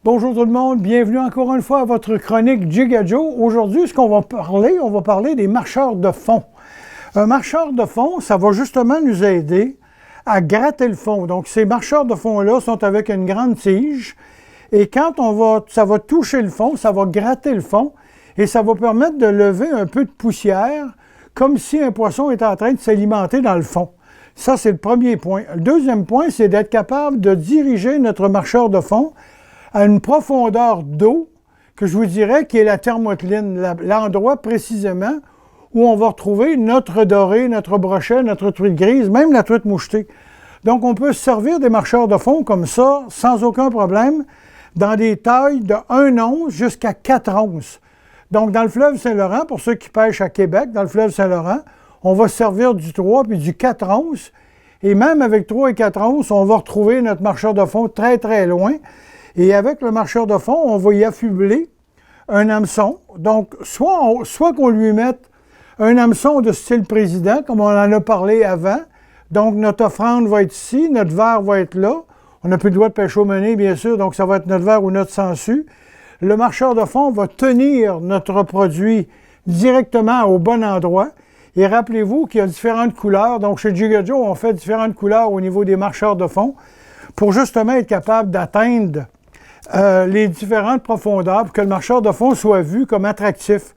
Bonjour tout le monde, bienvenue encore une fois à votre chronique Jig à Joe. Aujourd'hui, on va parler des marcheurs de fond. Un marcheur de fond, ça va justement nous aider à gratter le fond. Donc, ces marcheurs de fond-là sont avec une grande tige et quand ça va toucher le fond, ça va gratter le fond et ça va permettre de lever un peu de poussière comme si un poisson était en train de s'alimenter dans le fond. Ça, c'est le premier point. Le deuxième point, c'est d'être capable de diriger notre marcheur de fond à une profondeur d'eau que je vous dirais qui est la thermocline, l'endroit précisément où on va retrouver notre doré, notre brochet, notre truite grise, même la truite mouchetée. Donc, on peut se servir des marcheurs de fond comme ça, sans aucun problème, dans des tailles de 1 once jusqu'à 4 onces. Donc, dans le fleuve Saint-Laurent, pour ceux qui pêchent à Québec, dans le fleuve Saint-Laurent, on va se servir du 3 puis du 4 onces. Et même avec 3 et 4 onces, on va retrouver notre marcheur de fond très, très loin. Et avec le marcheur de fond, on va y affubler un hameçon. Donc, soit qu'on lui mette un hameçon de style président, comme on en a parlé avant. Donc, notre offrande va être ici, notre verre va être là. On n'a plus le droit de pêche au mené, bien sûr, donc ça va être notre verre ou notre sangsue. Le marcheur de fond va tenir notre produit directement au bon endroit. Et rappelez-vous qu'il y a différentes couleurs. Donc, chez Jig à Joe, on fait différentes couleurs au niveau des marcheurs de fond pour justement être capable d'atteindre les différentes profondeurs pour que le marcheur de fond soit vu comme attractif.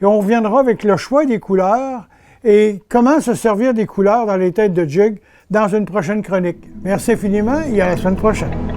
Et on reviendra avec le choix des couleurs et comment se servir des couleurs dans les têtes de jig dans une prochaine chronique. Merci infiniment et à la semaine prochaine.